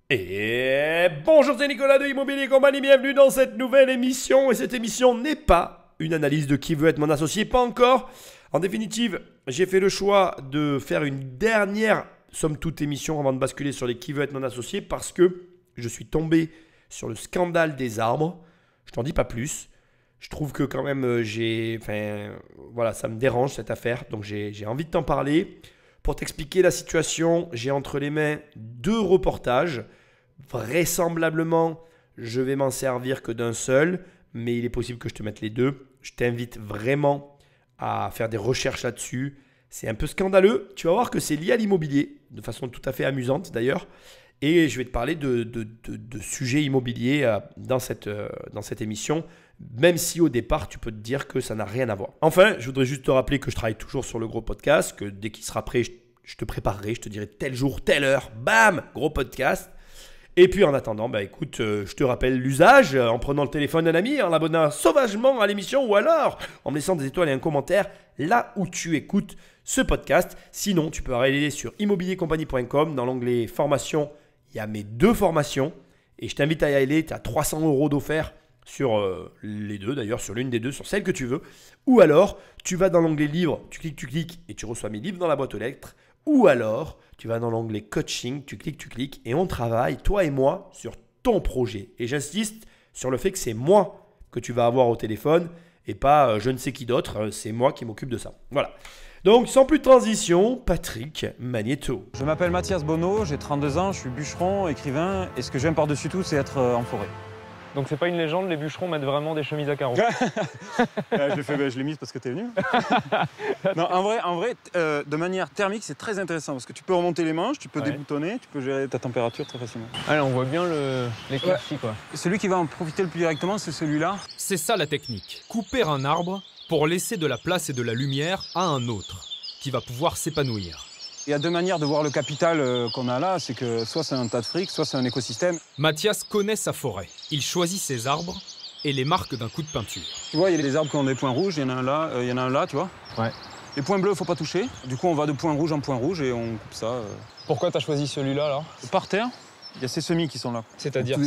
Et bonjour, c'est Nicolas de Immobilier Compagnie, bienvenue dans cette nouvelle émission. Et cette émission n'est pas une analyse de qui veut être mon associé, pas encore. En définitive, j'ai fait le choix de faire une dernière, somme toute, émission avant de basculer sur les qui veut être mon associé parce que je suis tombé sur le scandale des arbres. Je t'en dis pas plus. Je trouve que quand même, voilà, ça me dérange cette affaire, donc j'ai envie de t'en parler. Pour t'expliquer la situation, j'ai entre les mains 2 reportages. Vraisemblablement, je vais m'en servir que d'un seul, mais il est possible que je te mette les 2. Je t'invite vraiment à faire des recherches là-dessus. C'est un peu scandaleux. Tu vas voir que c'est lié à l'immobilier, de façon tout à fait amusante d'ailleurs. Et je vais te parler de sujets immobiliers dans cette émission, même si au départ, tu peux te dire que ça n'a rien à voir. Enfin, je voudrais juste te rappeler que je travaille toujours sur le gros podcast, que dès qu'il sera prêt, je te préparerai, je te dirai tel jour, telle heure, bam, gros podcast. Et puis en attendant, écoute, je te rappelle l'usage en prenant le téléphone d'un ami, en l'abonnant sauvagement à l'émission ou alors en me laissant des étoiles et un commentaire là où tu écoutes ce podcast. Sinon, tu peux aller sur immobiliercompagnie.com dans l'onglet formation. Il y a mes 2 formations et je t'invite à y aller. Tu as 300 € d'offert sur les 2 d'ailleurs, sur l'une des 2, sur celle que tu veux. Ou alors, tu vas dans l'onglet livres, tu cliques et tu reçois mes livres dans la boîte aux lettres. Ou alors, tu vas dans l'onglet coaching, tu cliques et on travaille, toi et moi, sur ton projet. Et j'insiste sur le fait que c'est moi que tu vas avoir au téléphone et pas je ne sais qui d'autre, c'est moi qui m'occupe de ça. Voilà. Donc, sans plus de transition, Patrick Magnéto. Je m'appelle Mathias Bonneau, j'ai 32 ans, je suis bûcheron, écrivain et ce que j'aime par-dessus tout, c'est être en forêt. Donc c'est pas une légende, les bûcherons mettent vraiment des chemises à carreaux. Je l'ai mise parce que t'es venu. Non, en vrai, de manière thermique, c'est très intéressant parce que tu peux remonter les manches, tu peux déboutonner, tu peux gérer ta température très facilement. Allez, on voit bien l'éclaircie quoi. Celui qui va en profiter le plus directement, c'est celui-là. C'est ça la technique. Couper un arbre pour laisser de la place et de la lumière à un autre qui va pouvoir s'épanouir. Il y a 2 manières de voir le capital qu'on a là, c'est que soit c'est un tas de fric, soit c'est un écosystème. Mathias connaît sa forêt. Il choisit ses arbres et les marque d'un coup de peinture. Tu vois, il y a des arbres qui ont des points rouges, il y en a un là, il y en a un là, tu vois. Ouais. Les points bleus, faut pas toucher. Du coup, on va de point rouge en point rouge et on coupe ça. Pourquoi t'as choisi celui-là alors? Par terre, il y a ces semis qui sont là. C'est-à-dire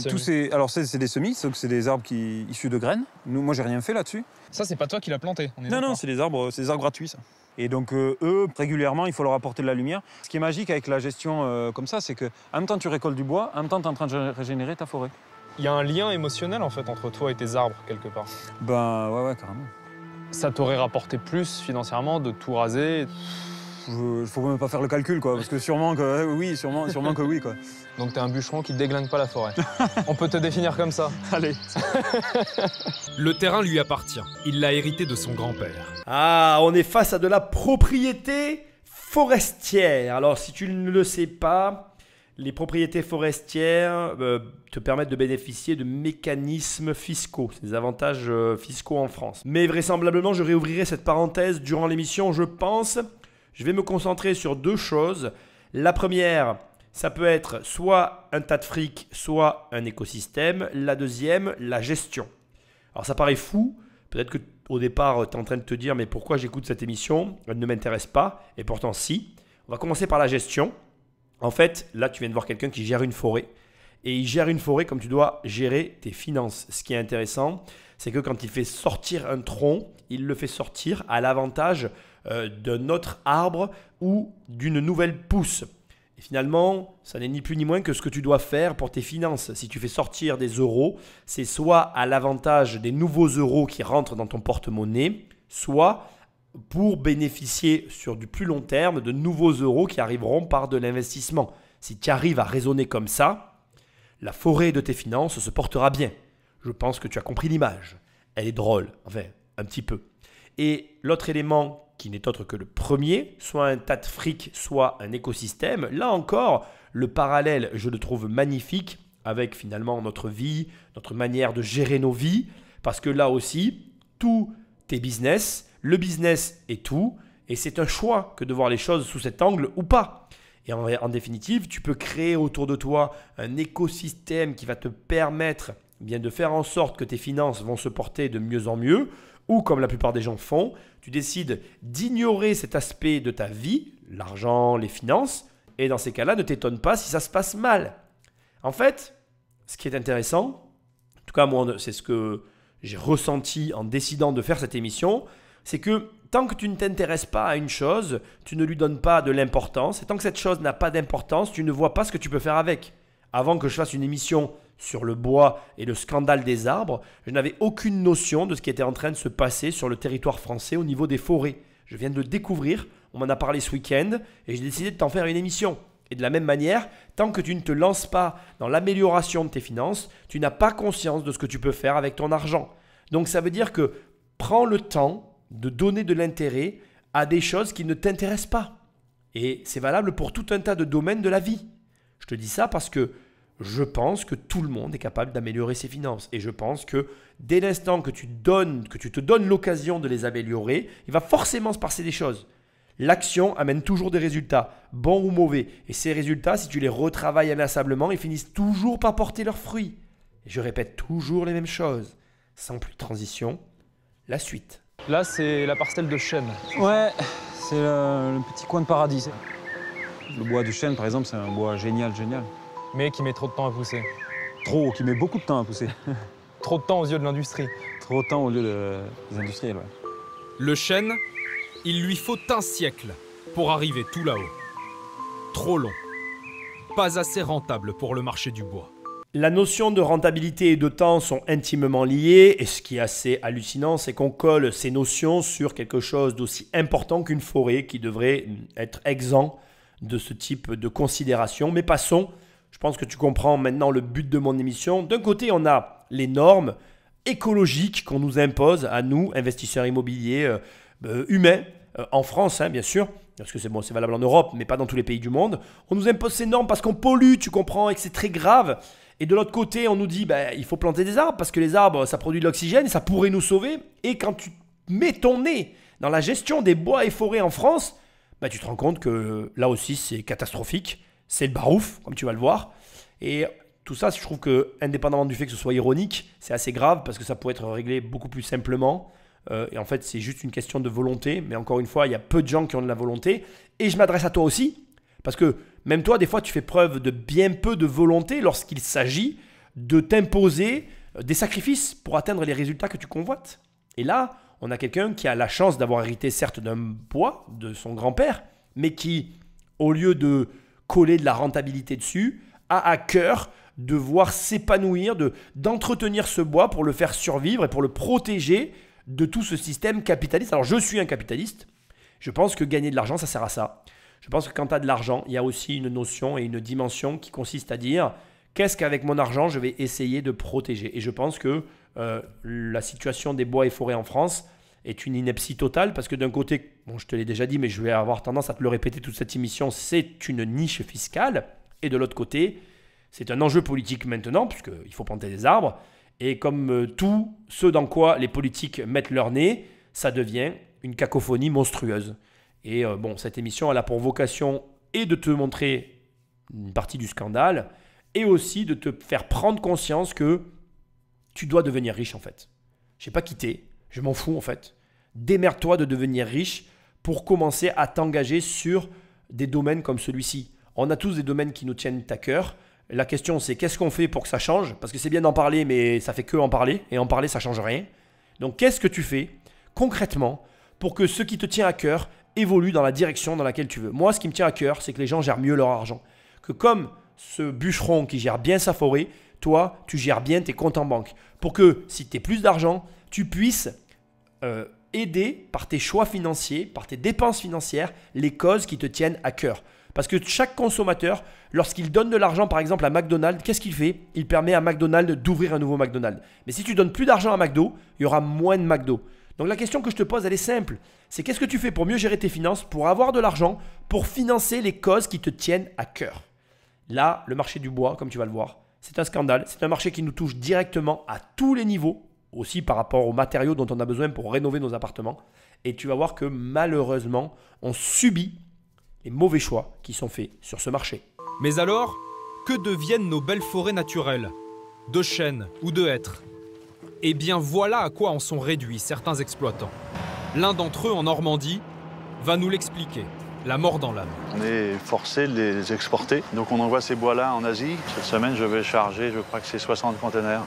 Alors c'est des semis, sauf que c'est des arbres issus de graines. Moi, j'ai rien fait là-dessus. Ça, c'est pas toi qui l'as planté, on est Non, c'est des arbres gratuits, ça. Et donc, eux, régulièrement, il faut leur apporter de la lumière. Ce qui est magique avec la gestion comme ça, c'est qu'en même temps, tu récoltes du bois, en même temps, tu es en train de régénérer ta forêt. Il y a un lien émotionnel en fait entre toi et tes arbres quelque part. Ouais, carrément. Ça t'aurait rapporté plus financièrement de tout raser? Faut même pas faire le calcul, quoi, parce que sûrement que oui, quoi. Donc t'es un bûcheron qui déglingue pas la forêt. On peut te définir comme ça. Allez. Le terrain lui appartient. Il l'a hérité de son grand-père. Ah, on est face à de la propriété forestière. Alors, si tu ne le sais pas, les propriétés forestières te permettent de bénéficier de mécanismes fiscaux. C'est des avantages fiscaux en France. Mais vraisemblablement, je réouvrirai cette parenthèse durant l'émission, je pense. Je vais me concentrer sur 2 choses. La première, ça peut être soit un tas de fric, soit un écosystème. La deuxième, la gestion. Alors ça paraît fou. Peut-être qu'au départ, tu es en train de te dire « mais pourquoi j'écoute cette émission? Elle ne m'intéresse pas. » Et pourtant, si. On va commencer par la gestion. En fait, là, tu viens de voir quelqu'un qui gère une forêt. Et il gère une forêt comme tu dois gérer tes finances. Ce qui est intéressant, c'est que quand il fait sortir un tronc, il le fait sortir à l'avantage d'un autre arbre ou d'une nouvelle pousse. Et finalement, ça n'est ni plus ni moins que ce que tu dois faire pour tes finances. Si tu fais sortir des euros, c'est soit à l'avantage des nouveaux euros qui rentrent dans ton porte-monnaie, soit pour bénéficier sur du plus long terme de nouveaux euros qui arriveront par de l'investissement. Si tu arrives à raisonner comme ça, la forêt de tes finances se portera bien. Je pense que tu as compris l'image. Elle est drôle, enfin un petit peu. Et l'autre élément qui n'est autre que le premier, soit un tas de fric, soit un écosystème. Là encore, le parallèle, je le trouve magnifique avec finalement notre vie, notre manière de gérer nos vies, parce que là aussi, tout est business, le business est tout, et c'est un choix que de voir les choses sous cet angle ou pas. Et en définitive, tu peux créer autour de toi un écosystème qui va te permettre bien de faire en sorte que tes finances vont se porter de mieux en mieux, ou comme la plupart des gens font, tu décides d'ignorer cet aspect de ta vie, l'argent, les finances, et dans ces cas-là, ne t'étonne pas si ça se passe mal. En fait, ce qui est intéressant, en tout cas moi, c'est ce que j'ai ressenti en décidant de faire cette émission, c'est que tant que tu ne t'intéresses pas à une chose, tu ne lui donnes pas de l'importance. Et tant que cette chose n'a pas d'importance, tu ne vois pas ce que tu peux faire avec. Avant que je fasse une émission sur le bois et le scandale des arbres, je n'avais aucune notion de ce qui était en train de se passer sur le territoire français au niveau des forêts. Je viens de le découvrir, on m'en a parlé ce week-end et j'ai décidé de t'en faire une émission. Et de la même manière, tant que tu ne te lances pas dans l'amélioration de tes finances, tu n'as pas conscience de ce que tu peux faire avec ton argent. Donc ça veut dire que prends le temps de donner de l'intérêt à des choses qui ne t'intéressent pas. Et c'est valable pour tout un tas de domaines de la vie. Je te dis ça parce que je pense que tout le monde est capable d'améliorer ses finances. Et je pense que dès l'instant que tu te donnes l'occasion de les améliorer, il va forcément se passer des choses. L'action amène toujours des résultats, bons ou mauvais. Et ces résultats, si tu les retravailles inlassablement, ils finissent toujours par porter leurs fruits. Et je répète toujours les mêmes choses. Sans plus de transition, la suite. Là, c'est la parcelle de chêne. Ouais, c'est le petit coin de paradis. Le bois du chêne, par exemple, c'est un bois génial. Mais qui met trop de temps à pousser. Trop, qui met beaucoup de temps à pousser. Trop de temps aux yeux de l'industrie. Trop de temps au lieu des industriels, ouais. Le chêne, il lui faut un siècle pour arriver tout là-haut. Trop long. Pas assez rentable pour le marché du bois. La notion de rentabilité et de temps sont intimement liées et ce qui est assez hallucinant, c'est qu'on colle ces notions sur quelque chose d'aussi important qu'une forêt qui devrait être exempt de ce type de considération. Mais passons, je pense que tu comprends maintenant le but de mon émission. D'un côté, on a les normes écologiques qu'on nous impose à nous, investisseurs immobiliers humains, en France bien sûr, parce que c'est valable en Europe, mais pas dans tous les pays du monde. On nous impose ces normes parce qu'on pollue, tu comprends, et que c'est très grave. Et de l'autre côté, on nous dit il faut planter des arbres parce que les arbres, ça produit de l'oxygène et ça pourrait nous sauver. Et quand tu mets ton nez dans la gestion des bois et forêts en France, tu te rends compte que là aussi, c'est catastrophique. C'est le barouf, comme tu vas le voir. Et tout ça, je trouve que, indépendamment du fait que ce soit ironique, c'est assez grave parce que ça pourrait être réglé beaucoup plus simplement. Et en fait, c'est juste une question de volonté. Mais encore une fois, il y a peu de gens qui ont de la volonté. Et je m'adresse à toi aussi. Parce que même toi, des fois, tu fais preuve de bien peu de volonté lorsqu'il s'agit de t'imposer des sacrifices pour atteindre les résultats que tu convoites. Et là, on a quelqu'un qui a la chance d'avoir hérité certes d'un bois de son grand-père, mais qui, au lieu de coller de la rentabilité dessus, a à cœur de voir s'épanouir, d'entretenir ce bois pour le faire survivre et pour le protéger de tout ce système capitaliste. Alors, je suis un capitaliste. Je pense que gagner de l'argent, ça sert à ça. Je pense que quand tu as de l'argent, il y a aussi une notion et une dimension qui consiste à dire qu'est-ce qu'avec mon argent, je vais essayer de protéger. Et je pense que la situation des bois et forêts en France est une ineptie totale parce que d'un côté, je te l'ai déjà dit, mais je vais avoir tendance à te le répéter toute cette émission, c'est une niche fiscale. Et de l'autre côté, c'est un enjeu politique maintenant puisqu'il faut planter des arbres. Et comme tout ce dans quoi les politiques mettent leur nez, ça devient une cacophonie monstrueuse. Et cette émission, elle a pour vocation et de te montrer une partie du scandale et aussi de te faire prendre conscience que tu dois devenir riche en fait. Je n'ai pas quitté, je m'en fous en fait. Démerde-toi de devenir riche pour commencer à t'engager sur des domaines comme celui-ci. On a tous des domaines qui nous tiennent à cœur. La question c'est qu'est-ce qu'on fait pour que ça change? Parce que c'est bien d'en parler, mais ça fait que en parler. Et en parler, ça ne change rien. Donc qu'est-ce que tu fais concrètement pour que ce qui te tient à cœur évolue dans la direction dans laquelle tu veux? Moi, ce qui me tient à cœur, c'est que les gens gèrent mieux leur argent. Que comme ce bûcheron qui gère bien sa forêt, toi, tu gères bien tes comptes en banque. Pour que, si tu as plus d'argent, tu puisses aider par tes choix financiers, par tes dépenses financières, les causes qui te tiennent à cœur. Parce que chaque consommateur, lorsqu'il donne de l'argent par exemple à McDonald's, qu'est-ce qu'il fait? Il permet à McDonald's d'ouvrir un nouveau McDonald's. Mais si tu donnes plus d'argent à McDo, il y aura moins de McDo. Donc la question que je te pose, elle est simple. C'est qu'est-ce que tu fais pour mieux gérer tes finances, pour avoir de l'argent, pour financer les causes qui te tiennent à cœur? Là, le marché du bois, comme tu vas le voir, c'est un scandale. C'est un marché qui nous touche directement à tous les niveaux, aussi par rapport aux matériaux dont on a besoin pour rénover nos appartements. Et tu vas voir que malheureusement, on subit les mauvais choix qui sont faits sur ce marché. Mais alors, que deviennent nos belles forêts naturelles? De chênes ou de hêtres? Eh bien voilà à quoi en sont réduits certains exploitants. L'un d'entre eux en Normandie va nous l'expliquer. la mort dans l'âme. On est forcé de les exporter. Donc on envoie ces bois-là en Asie. Cette semaine, je vais charger, je crois que c'est 60 containers.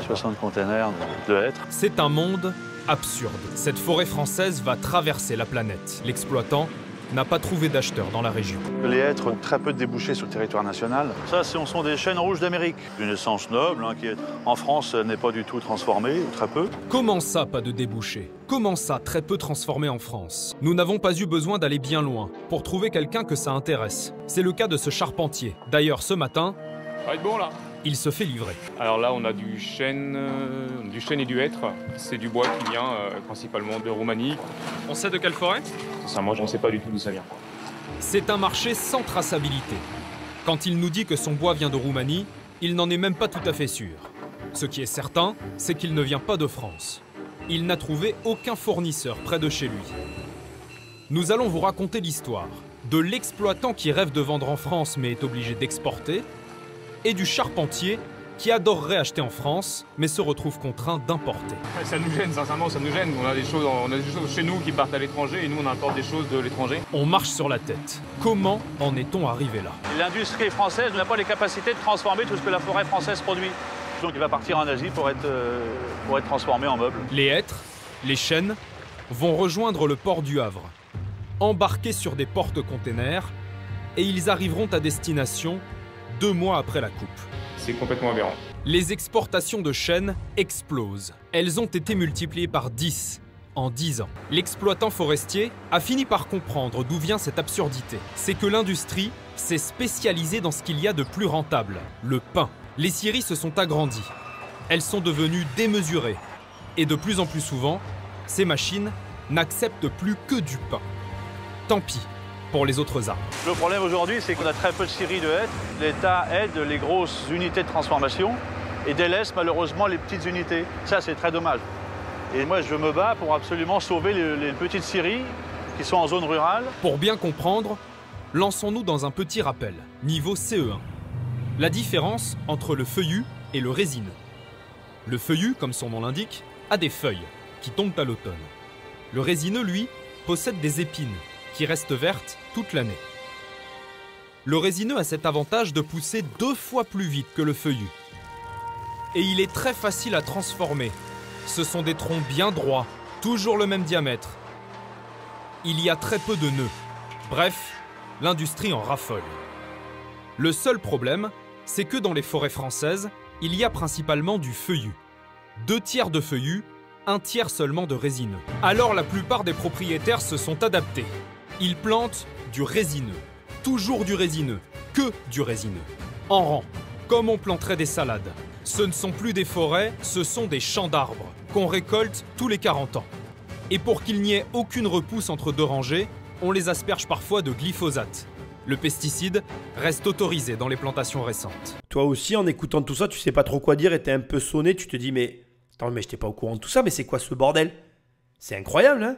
60 containers de hêtres. C'est un monde absurde. Cette forêt française va traverser la planète. L'exploitant n'a pas trouvé d'acheteur dans la région. Les hêtres ont très peu de débouchés sur le territoire national. Ça, ce sont des chênes rouges d'Amérique. Une essence noble qui, en France, n'est pas du tout transformée, ou très peu. Comment ça, pas de débouchés? Comment ça, très peu transformé en France? Nous n'avons pas eu besoin d'aller bien loin pour trouver quelqu'un que ça intéresse. C'est le cas de ce charpentier. D'ailleurs, ce matin, Ça va être bon là. il se fait livrer. Alors là, on a du chêne et du hêtre. C'est du bois qui vient principalement de Roumanie. On sait de quelle forêt? Sincèrement, je ne sais pas du tout d'où ça vient. C'est un marché sans traçabilité. Quand il nous dit que son bois vient de Roumanie, il n'en est même pas tout à fait sûr. Ce qui est certain, c'est qu'il ne vient pas de France. Il n'a trouvé aucun fournisseur près de chez lui. Nous allons vous raconter l'histoire de l'exploitant qui rêve de vendre en France mais est obligé d'exporter, et du charpentier qui adorerait acheter en France mais se retrouve contraint d'importer. Ça nous gêne, sincèrement, ça nous gêne. On a des choses chez nous qui partent à l'étranger et nous on importe des choses de l'étranger. On marche sur la tête. Comment en est-on arrivé là? L'industrie française n'a pas les capacités de transformer tout ce que la forêt française produit. Donc il va partir en Asie pour être transformé en meubles. Les hêtres, les chênes, vont rejoindre le port du Havre, embarqués sur des porte-containers, et ils arriveront à destination 2 mois après la coupe. C'est complètement aberrant. Les exportations de chênes explosent. Elles ont été multipliées par 10 en 10 ans. L'exploitant forestier a fini par comprendre d'où vient cette absurdité. C'est que l'industrie s'est spécialisée dans ce qu'il y a de plus rentable, le pain. Les scieries se sont agrandies. Elles sont devenues démesurées. Et de plus en plus souvent, ces machines n'acceptent plus que du pain. Tant pis pour les autres arbres. Le problème aujourd'hui, c'est qu'on a très peu de scieries de hêtres. L'État aide les grosses unités de transformation et délaisse malheureusement les petites unités. Ça, c'est très dommage. Et moi, je me bats pour absolument sauver les petites scieries qui sont en zone rurale. Pour bien comprendre, lançons-nous dans un petit rappel, niveau CE1. La différence entre le feuillu et le résineux. Le feuillu, comme son nom l'indique, a des feuilles qui tombent à l'automne. Le résineux, lui, possède des épines qui restent vertes toute l'année. Le résineux a cet avantage de pousser 2 fois plus vite que le feuillu. Et il est très facile à transformer. Ce sont des troncs bien droits, toujours le même diamètre. Il y a très peu de nœuds. Bref, l'industrie en raffole. Le seul problème, c'est que dans les forêts françaises, il y a principalement du feuillu. 2 tiers de feuillu, 1 tiers seulement de résineux. Alors la plupart des propriétaires se sont adaptés. Ils plantent du résineux. Toujours du résineux. Que du résineux. En rang, comme on planterait des salades. Ce ne sont plus des forêts, ce sont des champs d'arbres qu'on récolte tous les 40 ans. Et pour qu'il n'y ait aucune repousse entre 2 rangées, on les asperge parfois de glyphosate. Le pesticide reste autorisé dans les plantations récentes. Toi aussi, en écoutant tout ça, tu sais pas trop quoi dire et t'es un peu sonné. Tu te dis, mais attends, mais j'étais pas au courant de tout ça, mais c'est quoi ce bordel? C'est incroyable, hein?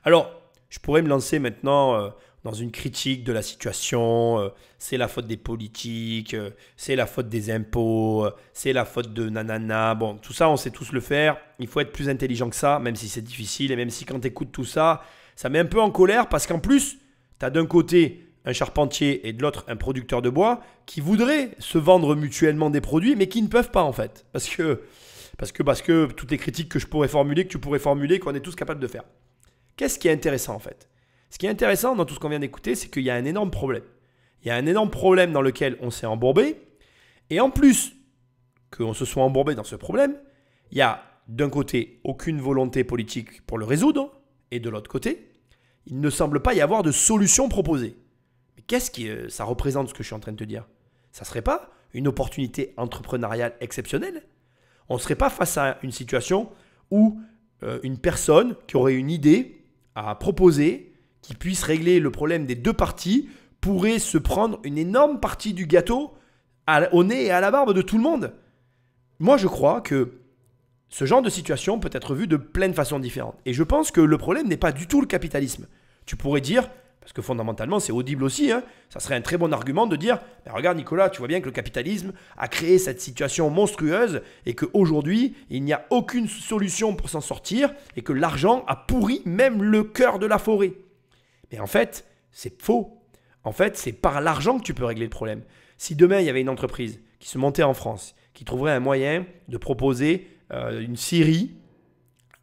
Alors, je pourrais me lancer maintenant dans une critique de la situation. C'est la faute des politiques, c'est la faute des impôts, c'est la faute de nanana. Bon, tout ça, on sait tous le faire. Il faut être plus intelligent que ça, même si c'est difficile. Et même si quand tu écoutes tout ça, ça met un peu en colère parce qu'en plus, tu as d'un côté un charpentier et de l'autre un producteur de bois qui voudraient se vendre mutuellement des produits, mais qui ne peuvent pas en fait. Parce que toutes les critiques que je pourrais formuler, que tu pourrais formuler, qu'on est tous capables de faire. Qu'est-ce qui est intéressant en fait? Ce qui est intéressant dans tout ce qu'on vient d'écouter, c'est qu'il y a un énorme problème. Il y a un énorme problème dans lequel on s'est embourbé. Et en plus qu'on se soit embourbé dans ce problème, il y a d'un côté aucune volonté politique pour le résoudre. Et de l'autre côté, il ne semble pas y avoir de solution proposée. Mais qu'est-ce que ça représente ce que je suis en train de te dire? Ça ne serait pas une opportunité entrepreneuriale exceptionnelle? On ne serait pas face à une situation où une personne qui aurait une idée à proposer, qui puisse régler le problème des 2 parties, pourrait se prendre une énorme partie du gâteau au nez et à la barbe de tout le monde? Moi, je crois que ce genre de situation peut être vu de plein de façons différentes. Et je pense que le problème n'est pas du tout le capitalisme. Tu pourrais dire, parce que fondamentalement c'est audible aussi, hein, ça serait un très bon argument de dire « Regarde Nicolas, tu vois bien que le capitalisme a créé cette situation monstrueuse et qu'aujourd'hui il n'y a aucune solution pour s'en sortir et que l'argent a pourri même le cœur de la forêt. » Mais en fait, C'est faux. En fait, c'est par l'argent que tu peux régler le problème. Si demain, il y avait une entreprise qui se montait en France, qui trouverait un moyen de proposer une scierie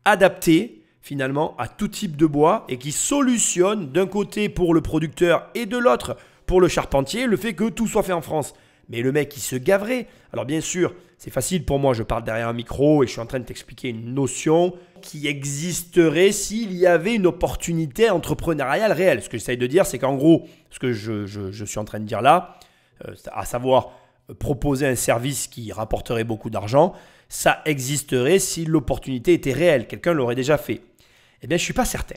adaptée finalement à tout type de bois et qui solutionne d'un côté pour le producteur et de l'autre pour le charpentier le fait que tout soit fait en France. Mais le mec, il se gaverait. Alors bien sûr, c'est facile pour moi, je parle derrière un micro et je suis en train de t'expliquer une notion qui existerait s'il y avait une opportunité entrepreneuriale réelle. Ce que j'essaye de dire, c'est qu'en gros, ce que je suis en train de dire là, à savoir proposer un service qui rapporterait beaucoup d'argent, ça existerait si l'opportunité était réelle. Quelqu'un l'aurait déjà fait. Eh bien, je ne suis pas certain.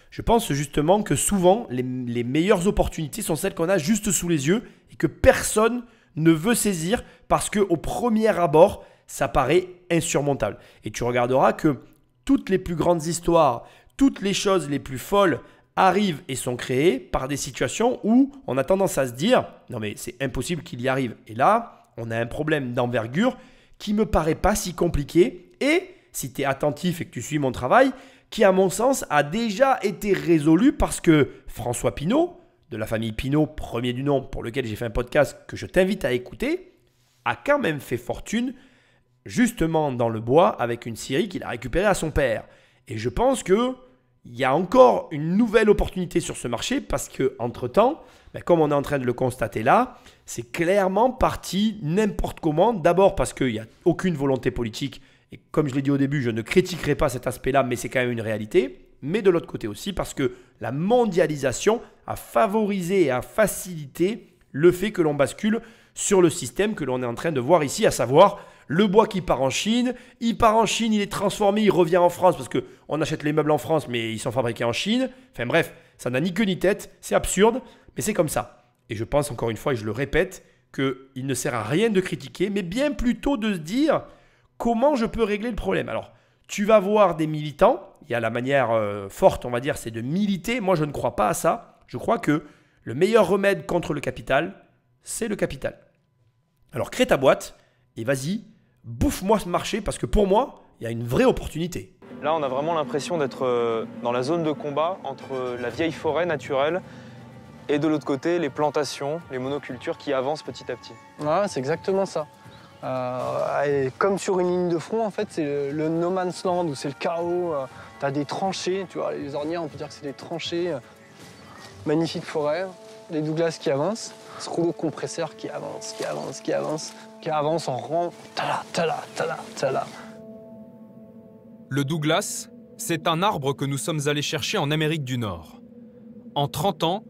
Je pense justement que souvent, les meilleures opportunités sont celles qu'on a juste sous les yeux et que personne ne veut saisir parce qu'au premier abord, ça paraît insurmontable. Et tu regarderas que toutes les plus grandes histoires, toutes les choses les plus folles arrivent et sont créées par des situations où on a tendance à se dire « Non mais c'est impossible qu'il y arrive ». Et là, on a un problème d'envergure qui ne me paraît pas si compliqué et, si tu es attentif et que tu suis mon travail, qui à mon sens a déjà été résolu parce que François Pinault, de la famille Pinault, premier du nom, pour lequel j'ai fait un podcast que je t'invite à écouter, a quand même fait fortune justement dans le bois avec une scierie qu'il a récupérée à son père. Et je pense qu'il y a encore une nouvelle opportunité sur ce marché parce qu'entre-temps, comme on est en train de le constater là, c'est clairement parti n'importe comment. D'abord parce qu'il n'y a aucune volonté politique et comme je l'ai dit au début, je ne critiquerai pas cet aspect-là, mais c'est quand même une réalité. Mais de l'autre côté aussi parce que la mondialisation a favorisé et a facilité le fait que l'on bascule sur le système que l'on est en train de voir ici, à savoir le bois qui part en Chine, il est transformé, il revient en France parce qu'on achète les meubles en France mais ils sont fabriqués en Chine. Enfin bref, ça n'a ni queue ni tête, c'est absurde, mais c'est comme ça. Et je pense encore une fois, et je le répète, qu'il ne sert à rien de critiquer, mais bien plutôt de se dire comment je peux régler le problème. Alors, tu vas voir des militants, il y a la manière forte, on va dire, c'est de militer. Moi, je ne crois pas à ça. Je crois que le meilleur remède contre le capital, c'est le capital. Alors, crée ta boîte et vas-y, bouffe-moi ce marché parce que pour moi, il y a une vraie opportunité. Là, on a vraiment l'impression d'être dans la zone de combat entre la vieille forêt naturelle et de l'autre côté, les plantations, les monocultures qui avancent petit à petit. Ouais, c'est exactement ça. Et comme sur une ligne de front, en fait, c'est le no man's land où c'est le chaos. Tu as des tranchées, tu vois, les ornières, on peut dire que c'est des tranchées. Magnifique forêt, les Douglas qui avancent, ce rouleau compresseur qui avance en rang. Tala, tala, tala, tala. Le Douglas, c'est un arbre que nous sommes allés chercher en Amérique du Nord. En 30 ans,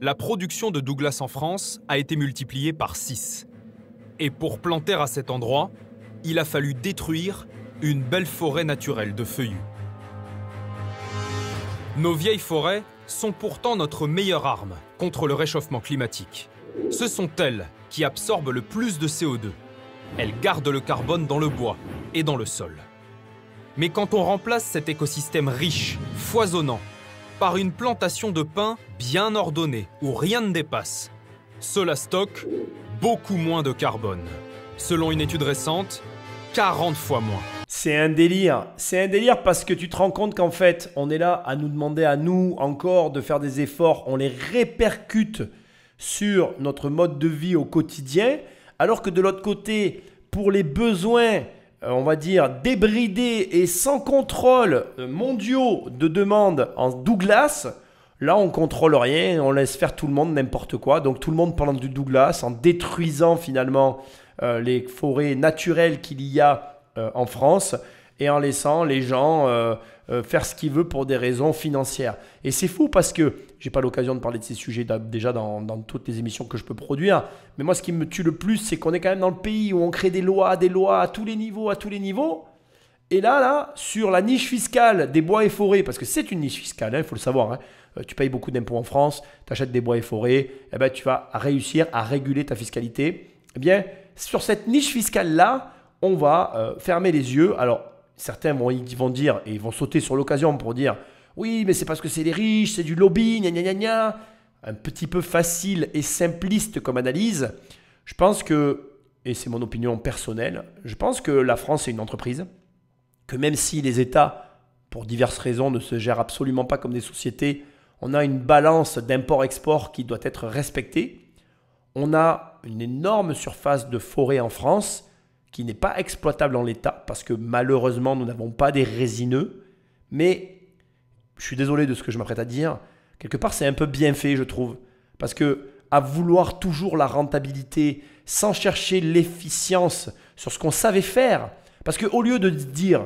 la production de Douglas en France a été multipliée par 6. Et pour planter à cet endroit, il a fallu détruire une belle forêt naturelle de feuillus. Nos vieilles forêts sont pourtant notre meilleure arme contre le réchauffement climatique. Ce sont elles qui absorbent le plus de CO2. Elles gardent le carbone dans le bois et dans le sol. Mais quand on remplace cet écosystème riche, foisonnant, par une plantation de pins bien ordonnée où rien ne dépasse, cela stocke beaucoup moins de carbone. Selon une étude récente, 40 fois moins. C'est un délire parce que tu te rends compte qu'en fait, on est là à nous demander à nous encore de faire des efforts, on les répercute sur notre mode de vie au quotidien, alors que de l'autre côté, pour les besoins, on va dire, débridés et sans contrôle mondiaux de demande en Douglas, là, on ne contrôle rien, on laisse faire tout le monde n'importe quoi. Donc, tout le monde plante du Douglas en détruisant finalement les forêts naturelles qu'il y a en France et en laissant les gens faire ce qu'ils veulent pour des raisons financières. Et c'est fou parce que je n'ai pas l'occasion de parler de ces sujets déjà dans toutes les émissions que je peux produire. Mais moi, ce qui me tue le plus, c'est qu'on est quand même dans le pays où on crée des lois à tous les niveaux. Et là, sur la niche fiscale des bois et forêts, parce que c'est une niche fiscale, il faut le savoir, hein, tu payes beaucoup d'impôts en France, tu achètes des bois et forêts, eh ben, tu vas réussir à réguler ta fiscalité. Eh bien, sur cette niche fiscale-là, on va fermer les yeux. Alors, certains vont dire, et ils vont sauter sur l'occasion pour dire « Oui, mais c'est parce que c'est les riches, c'est du lobby, gna gna gna gna ». Un petit peu facile et simpliste comme analyse. Je pense que, et c'est mon opinion personnelle, je pense que la France est une entreprise, que même si les États, pour diverses raisons, ne se gèrent absolument pas comme des sociétés, On a une balance d'import-export qui doit être respectée. On a une énorme surface de forêt en France qui n'est pas exploitable en l'état parce que malheureusement, nous n'avons pas des résineux. Mais je suis désolé de ce que je m'apprête à dire. Quelque part, c'est un peu bien fait, je trouve. Parce que à vouloir toujours la rentabilité sans chercher l'efficience sur ce qu'on savait faire. Parce qu'au lieu de dire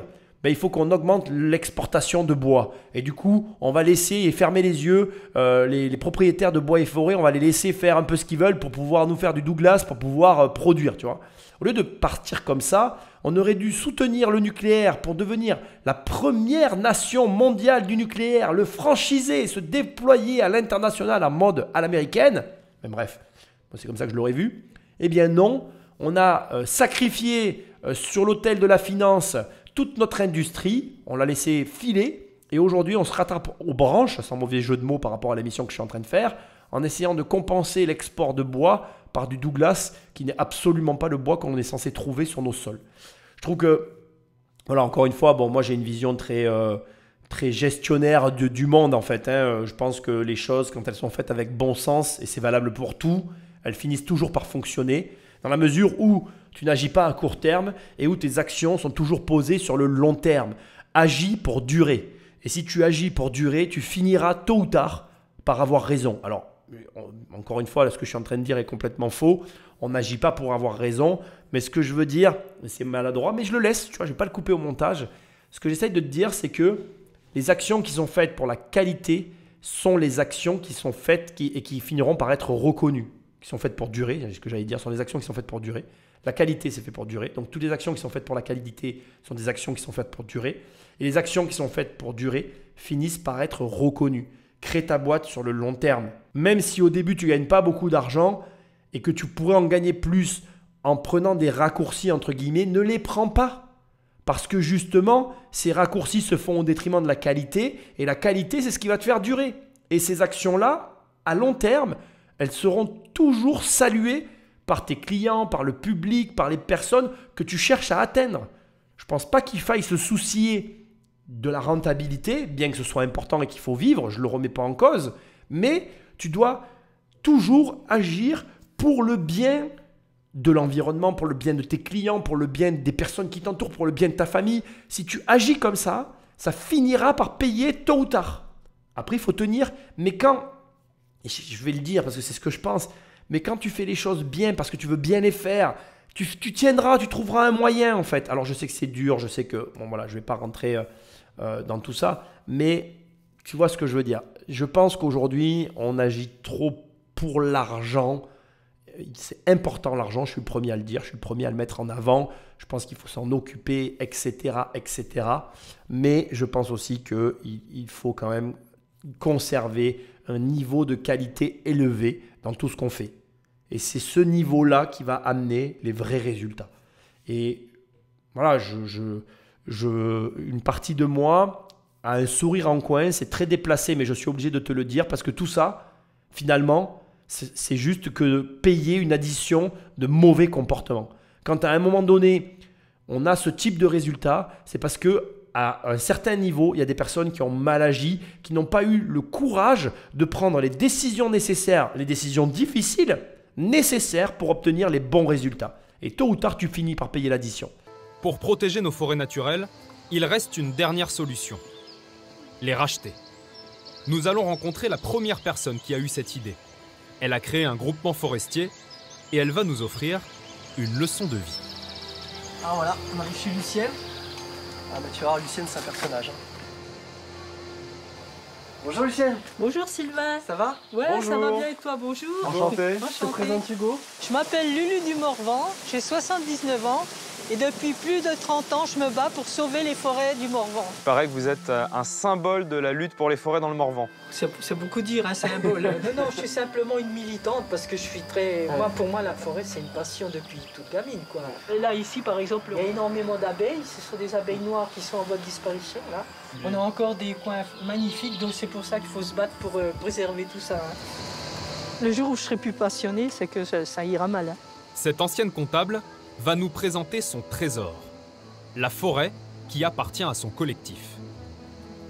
il faut qu'on augmente l'exportation de bois. Et du coup, on va laisser et fermer les yeux les propriétaires de bois et forêts, on va les laisser faire un peu ce qu'ils veulent pour pouvoir nous faire du Douglas, pour pouvoir produire, tu vois. Au lieu de partir comme ça, on aurait dû soutenir le nucléaire pour devenir la première nation mondiale du nucléaire, le franchiser, se déployer à l'international en mode à l'américaine. Mais bref, c'est comme ça que je l'aurais vu. Eh bien non, on a sacrifié sur l'autel de la finance toute notre industrie, on l'a laissé filer et aujourd'hui on se rattrape aux branches, sans mauvais jeu de mots par rapport à l'émission que je suis en train de faire, en essayant de compenser l'export de bois par du Douglas qui n'est absolument pas le bois qu'on est censé trouver sur nos sols. Je trouve que, voilà, encore une fois, moi j'ai une vision très gestionnaire du monde en fait. Je pense que les choses, quand elles sont faites avec bon sens, et c'est valable pour tout, elles finissent toujours par fonctionner. Dans la mesure où tu n'agis pas à court terme et où tes actions sont toujours posées sur le long terme. Agis pour durer. Et si tu agis pour durer, tu finiras tôt ou tard par avoir raison. Alors, encore une fois, ce que je suis en train de dire est complètement faux. On n'agit pas pour avoir raison. Mais ce que je veux dire, c'est maladroit, mais je le laisse. Tu vois, je ne vais pas le couper au montage. Ce que j'essaye de te dire, c'est que les actions qui sont faites pour la qualité sont les actions qui sont faites et qui finiront par être reconnues. Qui sont faites pour durer, ce que j'allais dire, sont les actions qui sont faites pour durer. La qualité, c'est fait pour durer. Donc, toutes les actions qui sont faites pour la qualité sont des actions qui sont faites pour durer. Et les actions qui sont faites pour durer finissent par être reconnues. Crée ta boîte sur le long terme. Même si au début, tu ne gagnes pas beaucoup d'argent et que tu pourrais en gagner plus en prenant des raccourcis, entre guillemets, ne les prends pas. Parce que justement, ces raccourcis se font au détriment de la qualité. Et la qualité, c'est ce qui va te faire durer. Et ces actions-là, à long terme, elles seront toujours saluées par tes clients, par le public, par les personnes que tu cherches à atteindre. Je ne pense pas qu'il faille se soucier de la rentabilité, bien que ce soit important et qu'il faut vivre, je ne le remets pas en cause, mais tu dois toujours agir pour le bien de l'environnement, pour le bien de tes clients, pour le bien des personnes qui t'entourent, pour le bien de ta famille. Si tu agis comme ça, ça finira par payer tôt ou tard. Après, il faut tenir, mais quand... Et je vais le dire parce que c'est ce que je pense, mais quand tu fais les choses bien parce que tu veux bien les faire, tu tiendras, tu trouveras un moyen en fait. Alors je sais que c'est dur, je sais que, je ne vais pas rentrer dans tout ça, mais tu vois ce que je veux dire. Je pense qu'aujourd'hui, on agit trop pour l'argent. C'est important l'argent, je suis le premier à le dire, je suis le premier à le mettre en avant. Je pense qu'il faut s'en occuper, etc., etc. Mais je pense aussi qu'il faut quand même conserver un niveau de qualité élevé dans tout ce qu'on fait. Et c'est ce niveau-là qui va amener les vrais résultats. Et voilà, une partie de moi a un sourire en coin, c'est très déplacé, mais je suis obligé de te le dire parce que tout ça, finalement, c'est juste que payer une addition de mauvais comportements. Quand à un moment donné, on a ce type de résultat, c'est parce que à un certain niveau, il y a des personnes qui ont mal agi, qui n'ont pas eu le courage de prendre les décisions nécessaires, les décisions difficiles nécessaires pour obtenir les bons résultats. Et tôt ou tard, tu finis par payer l'addition. Pour protéger nos forêts naturelles, il reste une dernière solution. Les racheter. Nous allons rencontrer la première personne qui a eu cette idée. Elle a créé un groupement forestier et elle va nous offrir une leçon de vie. Ah voilà, on arrive chez Lucienne. Ah bah tu vas voir, Lucienne c'est un personnage. Bonjour Lucienne. Bonjour Sylvain. Ça va? Ouais, bonjour. Ça va bien et toi? Bonjour. Enchanté. Je te présente Hugo. Je m'appelle Lulu du Morvan, j'ai 79 ans et depuis plus de 30 ans, je me bats pour sauver les forêts du Morvan. Il paraît que vous êtes un symbole de la lutte pour les forêts dans le Morvan. C'est beaucoup dire, un symbole. non, je suis simplement une militante parce que je suis très... Pour moi, la forêt, c'est une passion depuis toute gamine, quoi. Et là, ici, par exemple, il y a énormément d'abeilles. Ce sont des abeilles noires qui sont en voie de disparition, là. On a encore des coins magnifiques, donc c'est pour ça qu'il faut se battre pour préserver tout ça. Le jour où je serai plus passionnée, c'est que ça ira mal. Cette ancienne comptable va nous présenter son trésor, la forêt qui appartient à son collectif.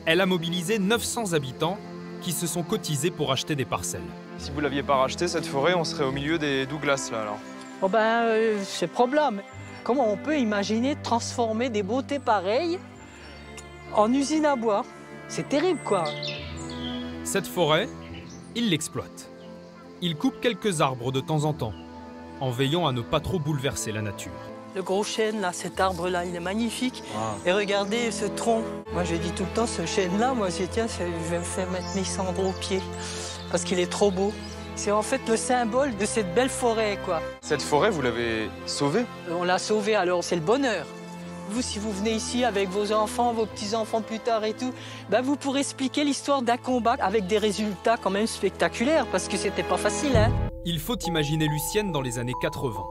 Elle a mobilisé 900 habitants qui se sont cotisés pour acheter des parcelles. Si vous l'aviez pas racheté, cette forêt, on serait au milieu des Douglas, là, alors. Oh ben, c'est problème. Comment on peut imaginer transformer des beautés pareilles en usine à bois? C'est terrible, quoi. Cette forêt, il l'exploite. Il coupe quelques arbres de temps en temps, en veillant à ne pas trop bouleverser la nature. Le gros chêne, là, cet arbre-là, il est magnifique. Et regardez ce tronc. Moi, je dis tout le temps, ce chêne-là, moi, je dis, tiens, je vais me faire mettre Mésandre au pied, parce qu'il est trop beau. C'est en fait le symbole de cette belle forêt, quoi. Cette forêt, vous l'avez sauvée? On l'a sauvée, alors c'est le bonheur. Vous, si vous venez ici avec vos enfants, vos petits-enfants plus tard et tout, ben vous pourrez expliquer l'histoire d'un combat avec des résultats quand même spectaculaires, parce que c'était pas facile, hein. Il faut imaginer Lucienne dans les années 80.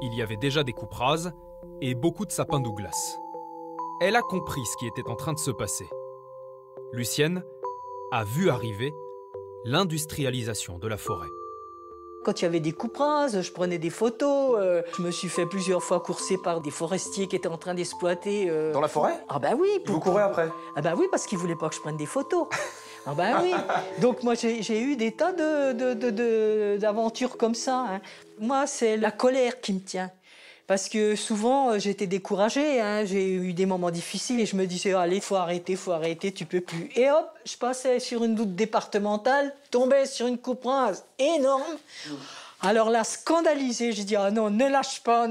Il y avait déjà des coupes rases et beaucoup de sapins Douglas. Elle a compris ce qui était en train de se passer. Lucienne a vu arriver l'industrialisation de la forêt. Quand il y avait des coupes rases, je prenais des photos. Je me suis fait plusieurs fois courser par des forestiers qui étaient en train d'exploiter. Dans la forêt? Ah bah oui. Vous courez après? Ah bah oui, parce qu'ils voulaient pas que je prenne des photos. Ah bah oui. Donc moi j'ai eu des tas d'aventures comme ça, hein. Moi c'est la colère qui me tient. Parce que souvent j'étais découragée, hein. J'ai eu des moments difficiles et je me disais allez, faut arrêter, tu peux plus. Et hop, je passais sur une route départementale, tombais sur une coupe rase énorme. Alors là, scandalisé, j'ai dit ah non, ne lâche pas,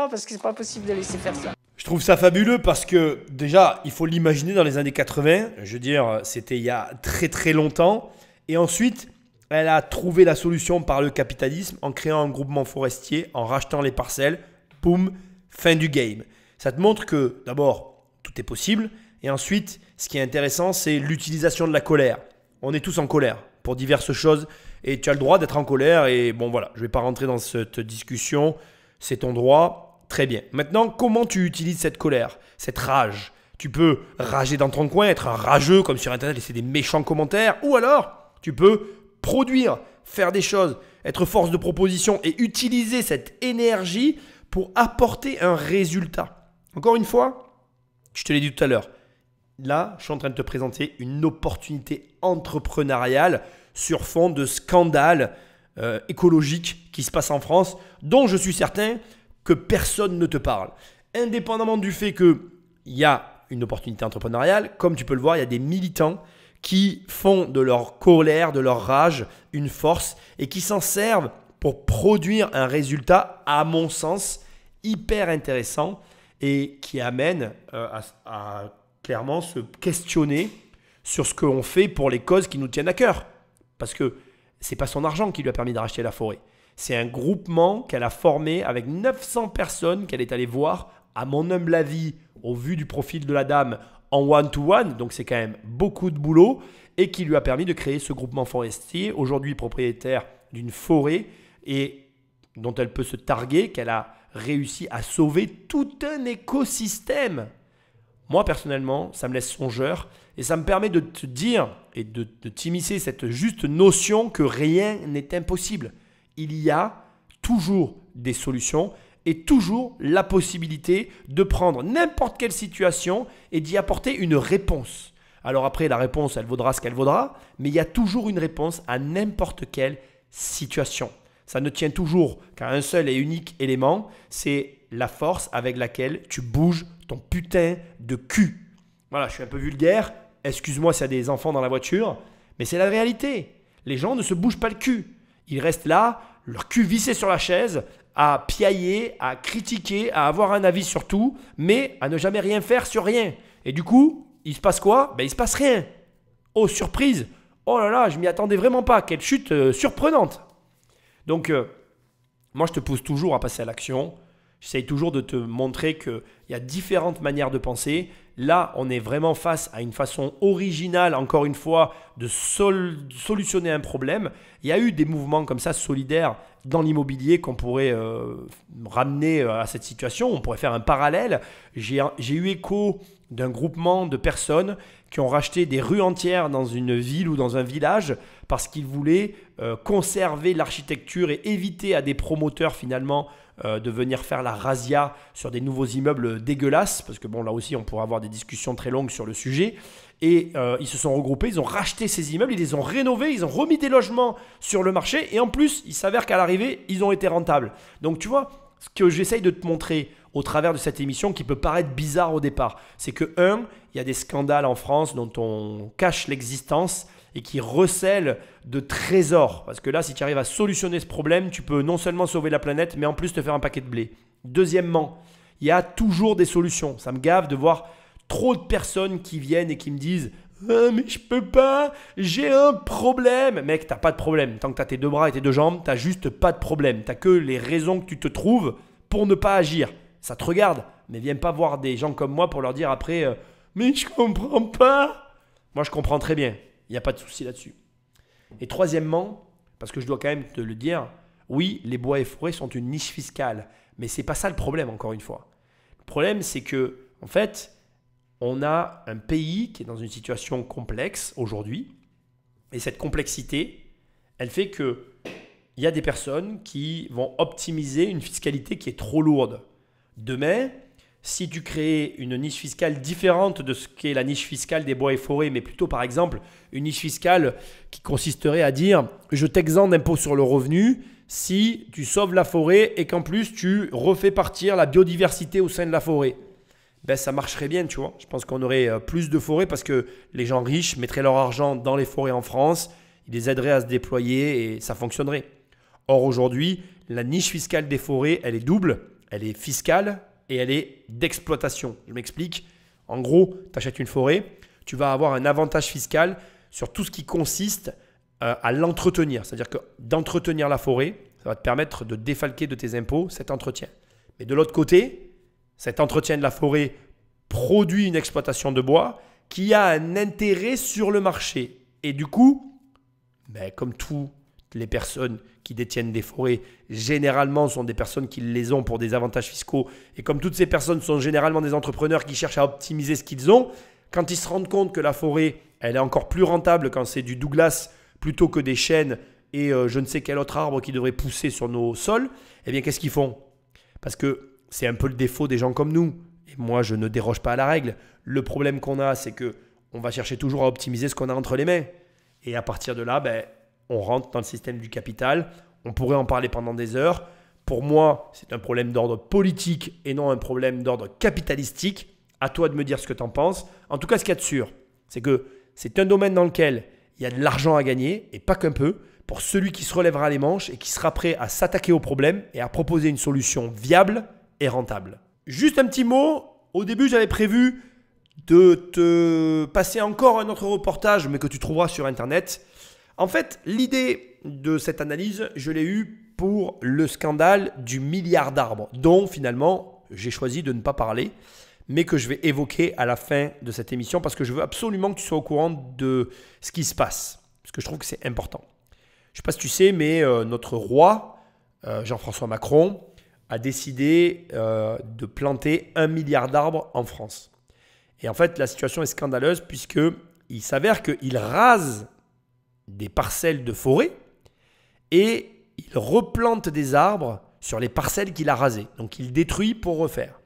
parce que c'est pas possible de laisser faire ça. Je trouve ça fabuleux parce que déjà, il faut l'imaginer dans les années 80. Je veux dire, c'était il y a très très longtemps. Et ensuite, elle a trouvé la solution par le capitalisme en créant un groupement forestier, en rachetant les parcelles. Boum, fin du game. Ça te montre que d'abord, tout est possible. Et ensuite, ce qui est intéressant, c'est l'utilisation de la colère. On est tous en colère pour diverses choses. Et tu as le droit d'être en colère. Et bon voilà, je ne vais pas rentrer dans cette discussion. C'est ton droit. Très bien. Maintenant, comment tu utilises cette colère, cette rage? Tu peux rager dans ton coin, être un rageux comme sur Internet, laisser des méchants commentaires. Ou alors, tu peux produire, faire des choses, être force de proposition et utiliser cette énergie pour apporter un résultat. Encore une fois, je te l'ai dit tout à l'heure. Là, je suis en train de te présenter une opportunité entrepreneuriale sur fond de scandale écologique qui se passe en France, dont je suis certain que personne ne te parle. Indépendamment du fait qu'il y a une opportunité entrepreneuriale, comme tu peux le voir, il y a des militants qui font de leur colère, de leur rage, une force et qui s'en servent pour produire un résultat, à mon sens, hyper intéressant et qui amène à clairement se questionner sur ce qu'on fait pour les causes qui nous tiennent à cœur. Parce que ce n'est pas son argent qui lui a permis de racheter la forêt. C'est un groupement qu'elle a formé avec 900 personnes qu'elle est allée voir, à mon humble avis, au vu du profil de la dame, en one-to-one, donc c'est quand même beaucoup de boulot, et qui lui a permis de créer ce groupement forestier, aujourd'hui propriétaire d'une forêt, et dont elle peut se targuer qu'elle a réussi à sauver tout un écosystème. Moi, personnellement, ça me laisse songeur, et ça me permet de te dire, et de t'immiscer cette juste notion que rien n'est impossible. Il y a toujours des solutions et toujours la possibilité de prendre n'importe quelle situation et d'y apporter une réponse. Alors après, la réponse, elle vaudra ce qu'elle vaudra, mais il y a toujours une réponse à n'importe quelle situation. Ça ne tient toujours qu'à un seul et unique élément, c'est la force avec laquelle tu bouges ton putain de cul. Voilà, je suis un peu vulgaire, excuse-moi s'il y a des enfants dans la voiture, mais c'est la réalité. Les gens ne se bougent pas le cul. Ils restent là, leur cul vissé sur la chaise, à piailler, à critiquer, à avoir un avis sur tout, mais à ne jamais rien faire sur rien. Et du coup, il se passe quoi? Il se passe rien. Oh, surprise! Oh là là, je m'y attendais vraiment pas. Quelle chute surprenante! Donc, moi, je te pousse toujours à passer à l'action. J'essaye toujours de te montrer qu'il y a différentes manières de penser. Là, on est vraiment face à une façon originale, encore une fois, de solutionner un problème. Il y a eu des mouvements comme ça, solidaires, dans l'immobilier qu'on pourrait ramener à cette situation. On pourrait faire un parallèle. J'ai eu écho d'un groupement de personnes qui ont racheté des rues entières dans une ville ou dans un village parce qu'ils voulaient conserver l'architecture et éviter à des promoteurs finalement de venir faire la razzia sur des nouveaux immeubles dégueulasses, parce que bon, là aussi on pourrait avoir des discussions très longues sur le sujet. Et ils se sont regroupés, ils ont racheté ces immeubles, ils les ont rénovés, ils ont remis des logements sur le marché. Et en plus, il s'avère qu'à l'arrivée, ils ont été rentables. Donc tu vois, ce que j'essaye de te montrer au travers de cette émission qui peut paraître bizarre au départ, c'est que il y a des scandales en France dont on cache l'existence et qui recèlent de trésors. Parce que là, si tu arrives à solutionner ce problème, tu peux non seulement sauver la planète, mais en plus te faire un paquet de blé. Deuxièmement, il y a toujours des solutions. Ça me gave de voir trop de personnes qui viennent et qui me disent « Ah, mais je peux pas, j'ai un problème !» Mec, t'as pas de problème. Tant que t'as tes deux bras et tes deux jambes, t'as juste pas de problème. T'as que les raisons que tu te trouves pour ne pas agir. Ça te regarde, mais viens pas voir des gens comme moi pour leur dire après mais je comprends pas !» Moi, je comprends très bien. Il n'y a pas de souci là-dessus. Et troisièmement, parce que je dois quand même te le dire, oui, les bois et forêts sont une niche fiscale. Mais ce n'est pas ça le problème, encore une fois. Le problème, c'est que, en fait, on a un pays qui est dans une situation complexe aujourd'hui. Et cette complexité, elle fait qu'il y a des personnes qui vont optimiser une fiscalité qui est trop lourde. Demain, si tu crées une niche fiscale différente de ce qu'est la niche fiscale des bois et forêts, mais plutôt par exemple une niche fiscale qui consisterait à dire « je t'exente d'impôt sur le revenu si tu sauves la forêt et qu'en plus tu refais partir la biodiversité au sein de la forêt ». Ben, ça marcherait bien, tu vois. Je pense qu'on aurait plus de forêts parce que les gens riches mettraient leur argent dans les forêts en France, ils les aideraient à se déployer et ça fonctionnerait. Or aujourd'hui, la niche fiscale des forêts, elle est double, elle est fiscale et elle est d'exploitation. Je m'explique. En gros, tu achètes une forêt, tu vas avoir un avantage fiscal sur tout ce qui consiste à l'entretenir. C'est-à-dire que d'entretenir la forêt, ça va te permettre de défalquer de tes impôts cet entretien. Mais de l'autre côté, cet entretien de la forêt produit une exploitation de bois qui a un intérêt sur le marché. Et du coup, ben, comme toutes les personnes qui détiennent des forêts, généralement sont des personnes qui les ont pour des avantages fiscaux. Et comme toutes ces personnes sont généralement des entrepreneurs qui cherchent à optimiser ce qu'ils ont, quand ils se rendent compte que la forêt, elle est encore plus rentable quand c'est du Douglas plutôt que des chênes et je ne sais quel autre arbre qui devrait pousser sur nos sols, eh bien qu'est-ce qu'ils font? Parce que c'est un peu le défaut des gens comme nous. Et moi, je ne déroge pas à la règle. Le problème qu'on a, c'est qu'on va chercher toujours à optimiser ce qu'on a entre les mains. Et à partir de là, ben, on rentre dans le système du capital. On pourrait en parler pendant des heures. Pour moi, c'est un problème d'ordre politique et non un problème d'ordre capitalistique. À toi de me dire ce que tu en penses. En tout cas, ce qu'il y a de sûr, c'est que c'est un domaine dans lequel il y a de l'argent à gagner, et pas qu'un peu, pour celui qui se relèvera les manches et qui sera prêt à s'attaquer au problème et à proposer une solution viable et rentable. Juste un petit mot. Au début, j'avais prévu de te passer encore un autre reportage, mais que tu trouveras sur Internet. En fait, l'idée de cette analyse, je l'ai eue pour le scandale du milliard d'arbres, dont finalement, j'ai choisi de ne pas parler, mais que je vais évoquer à la fin de cette émission parce que je veux absolument que tu sois au courant de ce qui se passe, parce que je trouve que c'est important. Je ne sais pas si tu sais, mais notre roi, Jean-François Macron, a décidé de planter 1 milliard d'arbres en France. Et en fait, la situation est scandaleuse puisqu'il s'avère qu'il rase des parcelles de forêt et il replante des arbres sur les parcelles qu'il a rasées. Donc, il détruit pour refaire.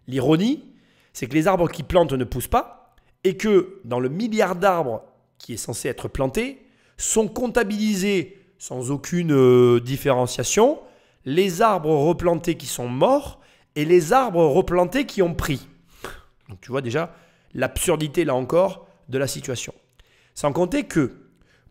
L'ironie, c'est que les arbres qu'il plante ne poussent pas et que dans le milliard d'arbres qui est censé être planté, sont comptabilisés sans aucune différenciation les arbres replantés qui sont morts et les arbres replantés qui ont pris. Donc tu vois déjà l'absurdité là encore de la situation. Sans compter que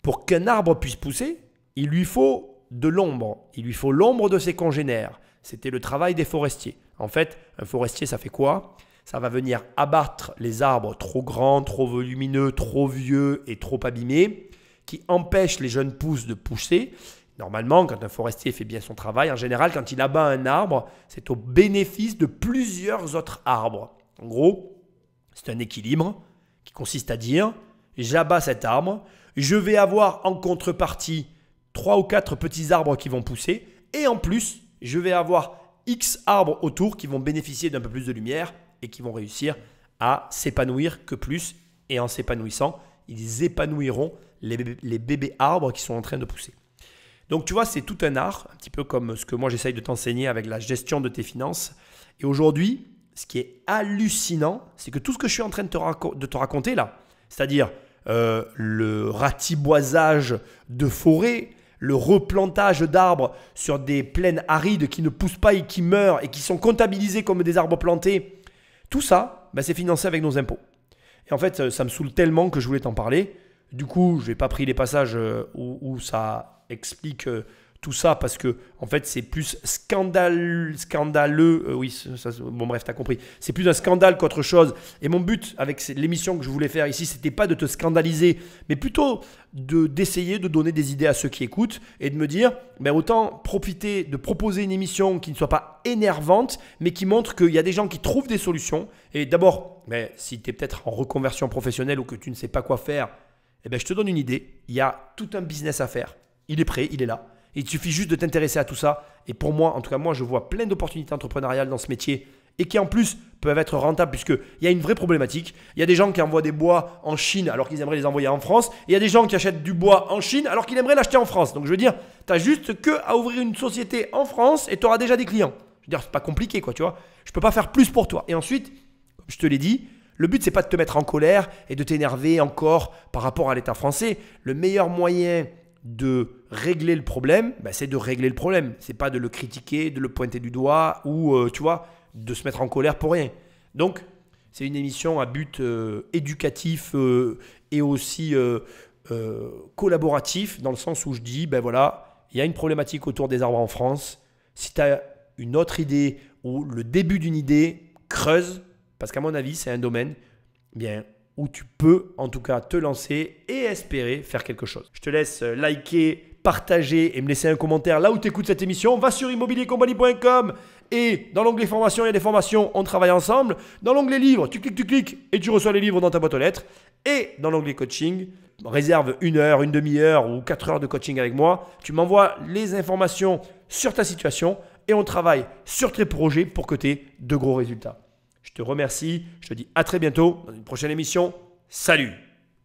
pour qu'un arbre puisse pousser, il lui faut de l'ombre. Il lui faut l'ombre de ses congénères. C'était le travail des forestiers. En fait, un forestier, ça fait quoi? Ça va venir abattre les arbres trop grands, trop volumineux, trop vieux et trop abîmés qui empêchent les jeunes pousses de pousser. Normalement, quand un forestier fait bien son travail, en général, quand il abat un arbre, c'est au bénéfice de plusieurs autres arbres. En gros, c'est un équilibre qui consiste à dire « j'abats cet arbre, je vais avoir en contrepartie 3 ou 4 petits arbres qui vont pousser et en plus, je vais avoir X arbres autour qui vont bénéficier d'un peu plus de lumière et qui vont réussir à s'épanouir que plus. Et en s'épanouissant, ils épanouiront les bébés arbres qui sont en train de pousser. » Donc tu vois, c'est tout un art, un petit peu comme ce que moi j'essaye de t'enseigner avec la gestion de tes finances. Et aujourd'hui, ce qui est hallucinant, c'est que tout ce que je suis en train de te raconter là, c'est-à-dire le ratiboisage de forêt, le replantage d'arbres sur des plaines arides qui ne poussent pas et qui meurent et qui sont comptabilisés comme des arbres plantés, tout ça, ben, c'est financé avec nos impôts. Et en fait, ça me saoule tellement que je voulais t'en parler. Du coup, je n'ai pas pris les passages où ça explique tout ça parce que en fait, c'est plus scandaleux. Bon bref, tu as compris. C'est plus un scandale qu'autre chose. Et mon but avec l'émission que je voulais faire ici, c'était pas de te scandaliser, mais plutôt d'essayer de donner des idées à ceux qui écoutent et de me dire, ben, autant profiter de proposer une émission qui ne soit pas énervante, mais qui montre qu'il y a des gens qui trouvent des solutions. Et d'abord, ben, si tu es peut-être en reconversion professionnelle ou que tu ne sais pas quoi faire, eh ben, je te donne une idée. Il y a tout un business à faire. Il est prêt, il est là. Il suffit juste de t'intéresser à tout ça. Et pour moi, en tout cas, moi, je vois plein d'opportunités entrepreneuriales dans ce métier et qui en plus peuvent être rentables puisqu'il y a une vraie problématique. Il y a des gens qui envoient des bois en Chine alors qu'ils aimeraient les envoyer en France. Et il y a des gens qui achètent du bois en Chine alors qu'ils aimeraient l'acheter en France. Donc je veux dire, tu n'as juste qu'à ouvrir une société en France et tu auras déjà des clients. Je veux dire, c'est pas compliqué quoi, tu vois. Je ne peux pas faire plus pour toi. Et ensuite, comme je te l'ai dit, le but, c'est pas de te mettre en colère et de t'énerver encore par rapport à l'État français. Le meilleur moyen de régler le problème, ben, c'est de régler le problème. C'est pas de le critiquer, de le pointer du doigt ou tu vois, de se mettre en colère pour rien. Donc, c'est une émission à but éducatif et aussi collaboratif dans le sens où je dis, ben voilà, il y a une problématique autour des arbres en France. Si tu as une autre idée ou le début d'une idée, creuse, parce qu'à mon avis, c'est un domaine bien où tu peux en tout cas te lancer et espérer faire quelque chose. Je te laisse liker, partager et me laisser un commentaire là où tu écoutes cette émission. Va sur immobiliercompagnie.com et dans l'onglet formation, il y a des formations, on travaille ensemble. Dans l'onglet livres, tu cliques et tu reçois les livres dans ta boîte aux lettres. Et dans l'onglet coaching, réserve 1 heure, une demi-heure ou 4 heures de coaching avec moi. Tu m'envoies les informations sur ta situation et on travaille sur tes projets pour que tu aies de gros résultats. Je te remercie, je te dis à très bientôt dans une prochaine émission. Salut!